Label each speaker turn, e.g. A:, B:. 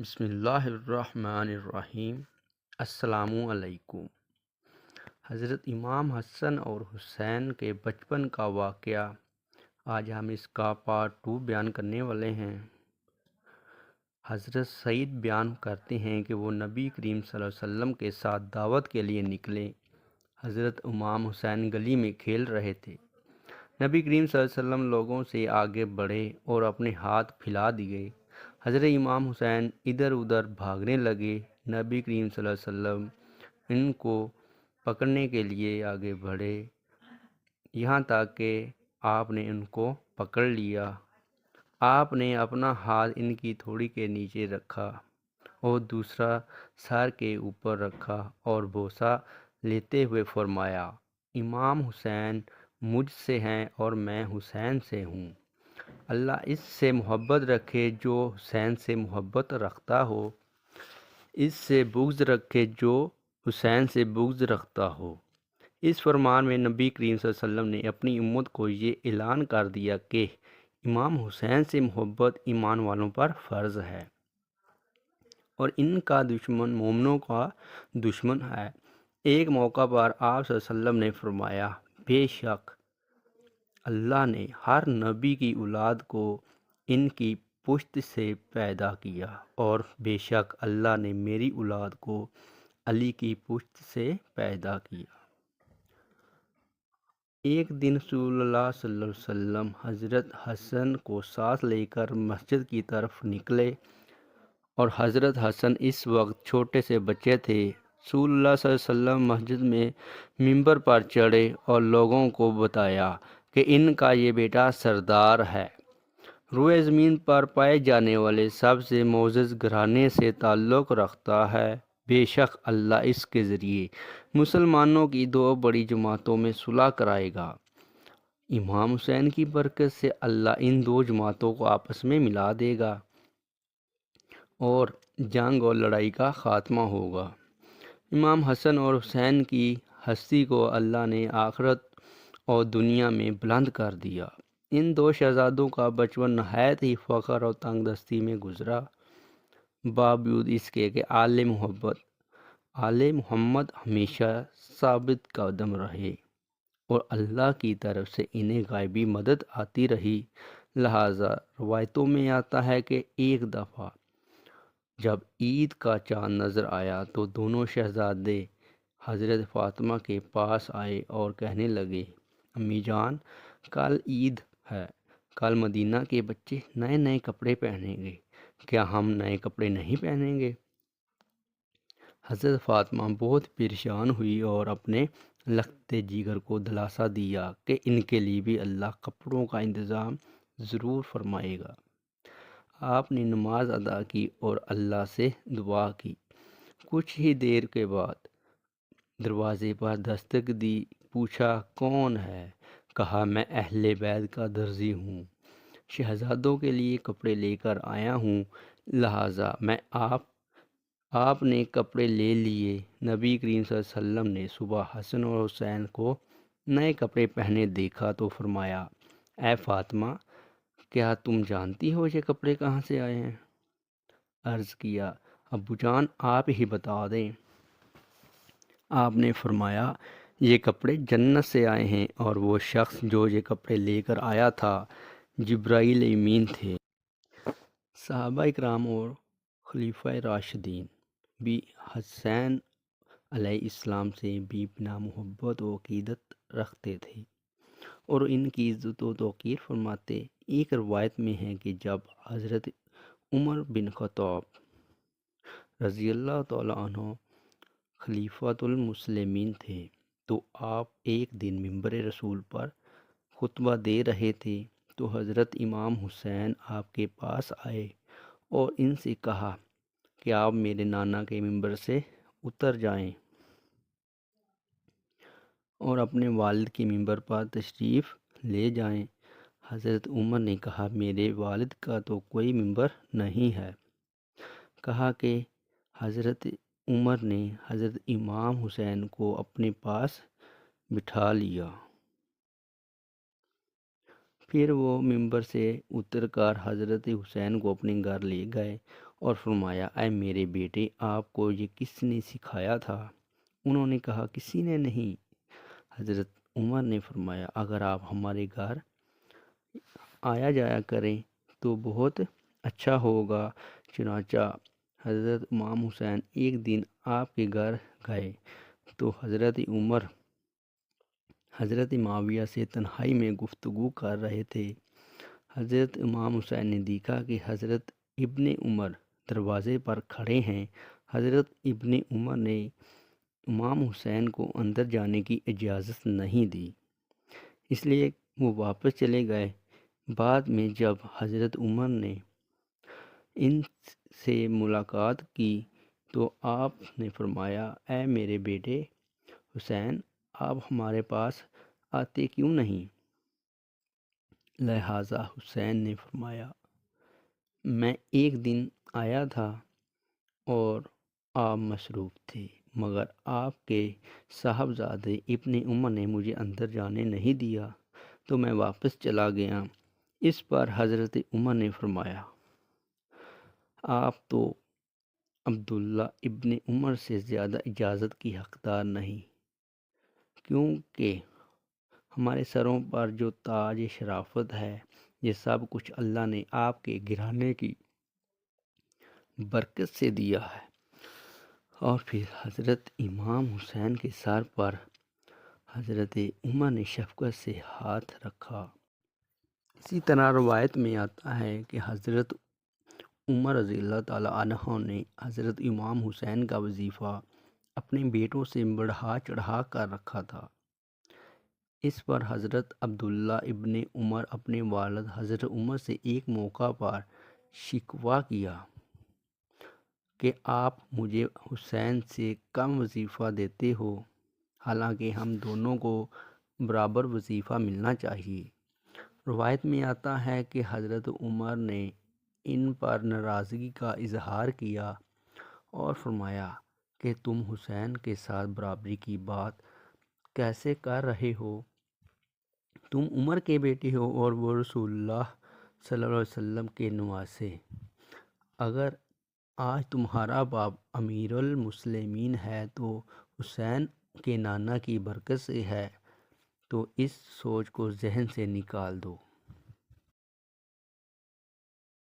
A: بسم اللہ الرحمن الرحیم۔ السلام علیکم۔ حضرت امام حسن اور حسین کے بچپن کا واقعہ آج ہم اس کا پارٹ 2 بیان کرنے والے ہیں۔ حضرت سعید بیان کرتے ہیں کہ وہ نبی کریم صلی اللہ علیہ وسلم کے ساتھ دعوت کے لیے نکلے۔ حضرت امام حسین گلی میں کھیل رہے تھے۔ نبی کریم صلی اللہ علیہ وسلم لوگوں سے آگے بڑھے اور اپنے ہاتھ پھیلا دیے۔ حضرت امام حسین ادھر ادھر بھاگنے لگے۔ نبی کریم صلی اللہ علیہ وسلم ان کو پکڑنے کے لیے آگے بڑھے، یہاں تک کہ آپ نے ان کو پکڑ لیا۔ آپ نے اپنا ہاتھ ان کی تھوڑی کے نیچے رکھا اور دوسرا سر کے اوپر رکھا اور بوسہ لیتے ہوئے فرمایا، امام حسین مجھ سے ہیں اور میں حسین سے ہوں۔ اللہ اس سے محبت رکھے جو حسین سے محبت رکھتا ہو، اس سے بغض رکھے جو حسین سے بغض رکھتا ہو۔ اس فرمان میں نبی کریم صلی اللہ علیہ وسلم نے اپنی امت کو یہ اعلان کر دیا کہ امام حسین سے محبت ایمان والوں پر فرض ہے اور ان کا دشمن مومنوں کا دشمن ہے۔ ایک موقع پر آپ صلی اللہ علیہ وسلم نے فرمایا، بے شک اللہ نے ہر نبی کی اولاد کو ان کی پشت سے پیدا کیا اور بے شک اللہ نے میری اولاد کو علی کی پشت سے پیدا کیا۔ ایک دن رسول اللہ صلی اللہ علیہ وسلم حضرت حسن کو ساتھ لے کر مسجد کی طرف نکلے اور حضرت حسن اس وقت چھوٹے سے بچے تھے۔ رسول اللہ صلی اللہ علیہ وسلم مسجد میں ممبر پر چڑھے اور لوگوں کو بتایا کہ ان کا یہ بیٹا سردار ہے، روئے زمین پر پائے جانے والے سب سے معزز گھرانے سے تعلق رکھتا ہے۔ بے شک اللہ اس کے ذریعے مسلمانوں کی دو بڑی جماعتوں میں صلح کرائے گا۔ امام حسین کی برکت سے اللہ ان دو جماعتوں کو آپس میں ملا دے گا اور جنگ اور لڑائی کا خاتمہ ہوگا۔ امام حسن اور حسین کی ہستی کو اللہ نے آخرت اور دنیا میں بلند کر دیا۔ ان دو شہزادوں کا بچپن نہایت ہی فخر اور تنگ دستی میں گزرا، باوجود اس کے کہ آل محمد ہمیشہ ثابت قدم رہے اور اللہ کی طرف سے انہیں غیبی مدد آتی رہی۔ لہٰذا روایتوں میں آتا ہے کہ ایک دفعہ جب عید کا چاند نظر آیا تو دونوں شہزادے حضرت فاطمہ کے پاس آئے اور کہنے لگے، امی جان، کل عید ہے، کل مدینہ کے بچے نئے نئے کپڑے پہنیں گے، کیا ہم نئے کپڑے نہیں پہنیں گے؟ حضرت فاطمہ بہت پریشان ہوئی اور اپنے لختے جگر کو دلاسا دیا کہ ان کے لیے بھی اللہ کپڑوں کا انتظام ضرور فرمائے گا۔ آپ نے نماز ادا کی اور اللہ سے دعا کی۔ کچھ ہی دیر کے بعد دروازے پر دستک دی، پوچھا کون ہے؟ کہا میں اہل بیت کا درزی ہوں، شہزادوں کے لیے کپڑے لے کر آیا ہوں، لہٰذا میں آپ نے کپڑے لے لیے۔ نبی کریم صلی اللہ علیہ وسلم نے صبح حسن اور حسین کو نئے کپڑے پہنے دیکھا تو فرمایا، اے فاطمہ، کیا تم جانتی ہو یہ کپڑے کہاں سے آئے ہیں؟ عرض کیا، ابو جان آپ ہی بتا دیں۔ آپ نے فرمایا، یہ کپڑے جنت سے آئے ہیں اور وہ شخص جو یہ کپڑے لے کر آیا تھا جبرائیل امین تھے۔ صحابہ اکرام اور خلفائے راشدین بھی حسین علیہ السلام سے بے پناہ محبت و عقیدت رکھتے تھے اور ان کی عزت و توقیر فرماتے۔ ایک روایت میں ہے کہ جب حضرت عمر بن خطاب رضی اللہ تعالیٰ عنہ خلیفۃ المسلمین تھے تو آپ ایک دن ممبر رسول پر خطبہ دے رہے تھے تو حضرت امام حسین آپ کے پاس آئے اور ان سے کہا کہ آپ میرے نانا کے ممبر سے اتر جائیں اور اپنے والد کے ممبر پر تشریف لے جائیں۔ حضرت عمر نے کہا، میرے والد کا تو کوئی ممبر نہیں ہے۔ کہا کہ حضرت عمر نے حضرت امام حسین کو اپنے پاس بٹھا لیا، پھر وہ ممبر سے اتر کر حضرت حسین کو اپنے گھر لے گئے اور فرمایا، اے میرے بیٹے، آپ کو یہ کس نے سکھایا تھا؟ انہوں نے کہا، کسی نے نہیں۔ حضرت عمر نے فرمایا، اگر آپ ہمارے گھر آیا جایا کریں تو بہت اچھا ہوگا۔ چنانچہ حضرت امام حسین ایک دن آپ کے گھر گئے تو حضرت عمر حضرت معاویہ سے تنہائی میں گفتگو کر رہے تھے۔ حضرت امام حسین نے دیکھا کہ حضرت ابن عمر دروازے پر کھڑے ہیں۔ حضرت ابن عمر نے امام حسین کو اندر جانے کی اجازت نہیں دی، اس لیے وہ واپس چلے گئے۔ بعد میں جب حضرت عمر نے ان سے ملاقات کی تو آپ نے فرمایا، اے میرے بیٹے حسین، آپ ہمارے پاس آتے کیوں نہیں؟ لہٰذا حسین نے فرمایا، میں ایک دن آیا تھا اور آپ مصروف تھے، مگر آپ کے صاحبزادے ابن عمر نے مجھے اندر جانے نہیں دیا تو میں واپس چلا گیا۔ اس پر حضرت عمر نے فرمایا، آپ تو عبداللہ ابن عمر سے زیادہ اجازت کی حقدار نہیں، کیونکہ ہمارے سروں پر جو تاج شرافت ہے، یہ سب کچھ اللہ نے آپ کے گھرانے کی برکت سے دیا ہے۔ اور پھر حضرت امام حسین کے سر پر حضرت عمر نے شفقت سے ہاتھ رکھا۔ اسی طرح روایت میں آتا ہے کہ حضرت عمر رضی اللہ تعالیٰ عنہ نے حضرت امام حسین کا وظیفہ اپنے بیٹوں سے بڑھا چڑھا کر رکھا تھا۔ اس پر حضرت عبداللہ ابن عمر اپنے والد حضرت عمر سے ایک موقع پر شکوہ کیا کہ آپ مجھے حسین سے کم وظیفہ دیتے ہو، حالانکہ ہم دونوں کو برابر وظیفہ ملنا چاہیے۔ روایت میں آتا ہے کہ حضرت عمر نے ان پر ناراضگی کا اظہار کیا اور فرمایا کہ تم حسین کے ساتھ برابری کی بات کیسے کر رہے ہو؟ تم عمر کے بیٹے ہو اور وہ رسول اللہ صلی اللہ علیہ وسلم کے نواسے۔ اگر آج تمہارا باپ امیر المسلمین ہے تو حسین کے نانا کی برکت سے ہے، تو اس سوچ کو ذہن سے نکال دو۔